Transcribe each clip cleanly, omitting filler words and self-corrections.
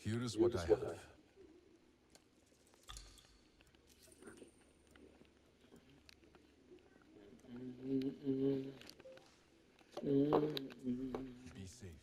Here is what I have. Be safe.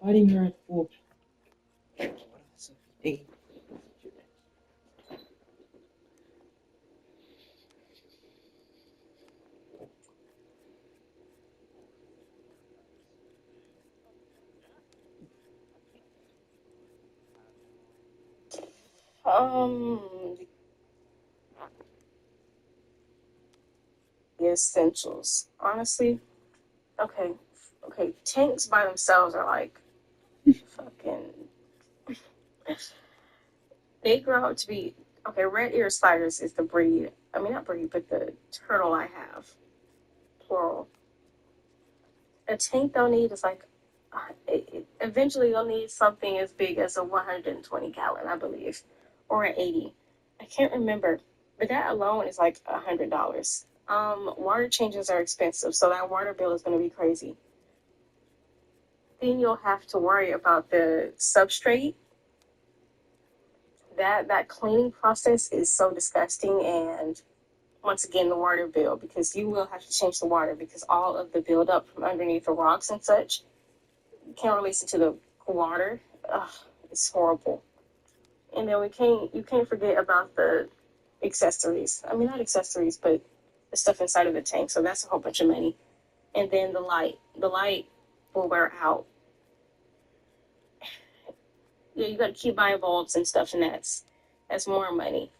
Fighting her at full. Um, the essentials. Honestly, okay, okay. Tanks by themselves are like fucking. They grow up to be okay. Red ear spiders is the breed. I mean, not breed, but the turtle I have, plural. A tank they'll need is like, eventually you'll need something as big as a 120 gallon, I believe, or an 80. I can't remember, but that alone is like $100. Water changes are expensive, so that water bill is going to be crazy. Then you'll have to worry about the substrate. That cleaning process is so disgusting, and once again the water bill, because you will have to change the water because all of the buildup from underneath the rocks and such can't release into the water. Ugh, it's horrible. And then you can't forget about the accessories. I mean, not accessories, but the stuff inside of the tank. So that's a whole bunch of money. And then the light. The light will wear out. Yeah, you got to keep buying bulbs and stuff, and that's more money.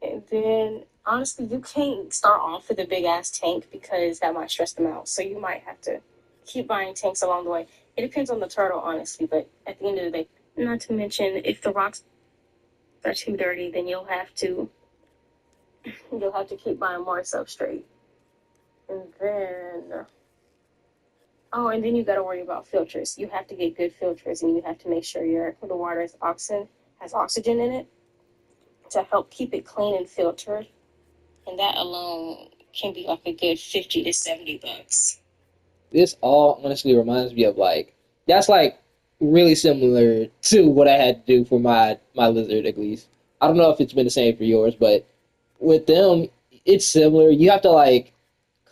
And then honestly, you can't start off with a big ass tank because that might stress them out. So you might have to keep buying tanks along the way. It depends on the turtle, honestly, but at the end of the day, not to mention if the rocks are too dirty, then you'll have to keep buying more substrate. And then oh, and then you got to worry about filters. You have to get good filters, and you have to make sure the water has oxygen in it to help keep it clean and filtered. And that alone can be like a good 50 to 70 bucks. This all honestly reminds me of like that's like really similar to what I had to do for my lizard at least. I don't know if it's been the same for yours, but with them it's similar. You have to like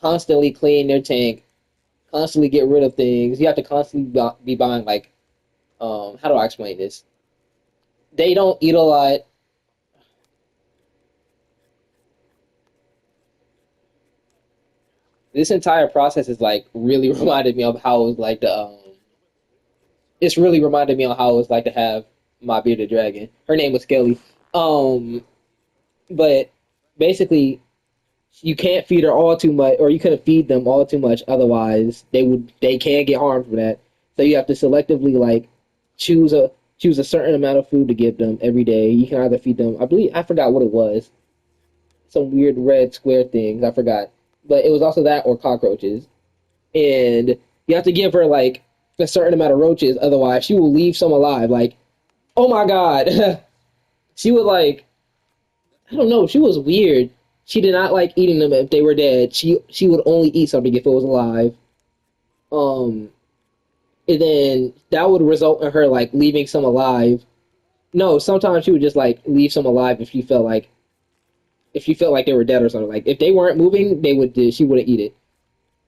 constantly clean their tank, constantly get rid of things. You have to constantly be buying like how do I explain this? They don't eat a lot. This entire process is like really reminded me of how it was like the it's really reminded me of how it was like to have my bearded dragon. Her name was Kelly. Um, but basically, you can't feed her all too much, or you couldn't feed them all too much. Otherwise, they can get harmed from that. So you have to selectively like choose a choose a certain amount of food to give them every day. You can either feed them. I believe I forgot what it was. Some weird red square things. I forgot, but it was also that or cockroaches. And you have to give her like a certain amount of roaches. Otherwise, she will leave some alive. Like, oh my god, she would like I don't know. She was weird. She did not like eating them if they were dead. She would only eat something if it was alive. Um, and then that would result in her like leaving some alive. No, sometimes she would just like leave some alive if she felt like they were dead or something. Like if they weren't moving, they would she wouldn't eat it.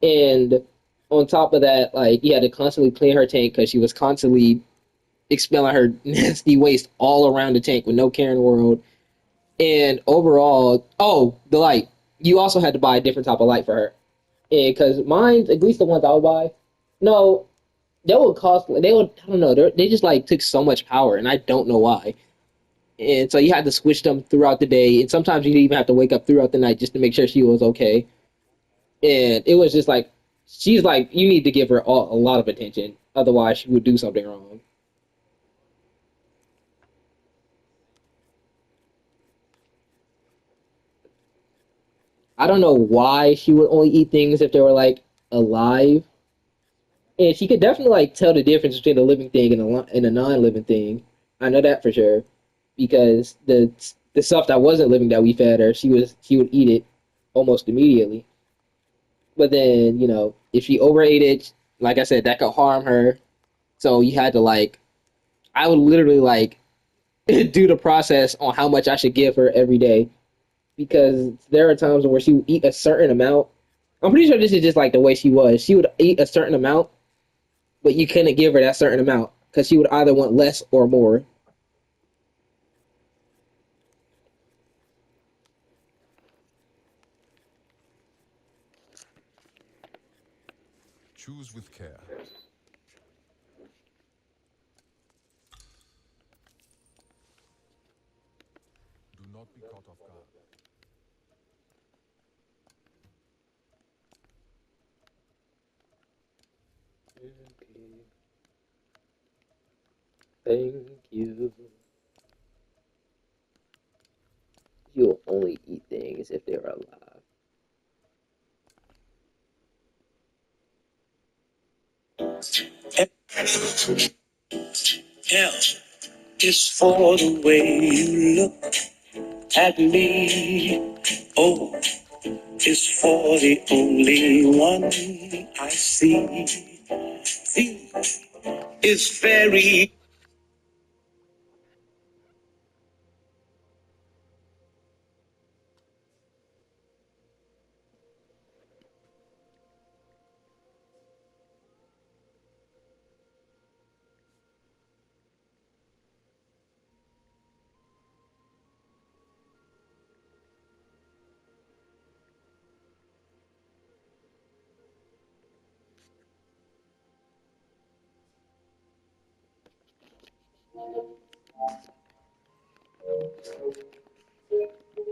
And on top of that, like you had to constantly clean her tank because she was constantly expelling her nasty waste all around the tank with no care in the world. And overall, oh, the light. You also had to buy a different type of light for her. And because mine, at least the ones I would buy, no, they would cost, they would, I don't know, they just like took so much power, and I don't know why. And so you had to switch them throughout the day. And sometimes you even have to wake up throughout the night just to make sure she was okay. And it was just like, she's like, you need to give her a lot of attention. Otherwise, she would do something wrong. I don't know why she would only eat things if they were like alive. And she could definitely like tell the difference between a living thing and a non-living thing. I know that for sure because the stuff that wasn't living that we fed her, she would eat it almost immediately. But then if she overate it, like I said, that could harm her. So you had to like I would literally like do the process on how much I should give her every day because there are times where she would eat a certain amount. I'm pretty sure this is just like the way she was. She would eat a certain amount, but you couldn't give her that certain amount because she would either want less or more. Choose with care. Do not be caught off guard. Thank you. You'll only eat things if they're alive. L is for the way you look at me. O is for the only one I see. V is very.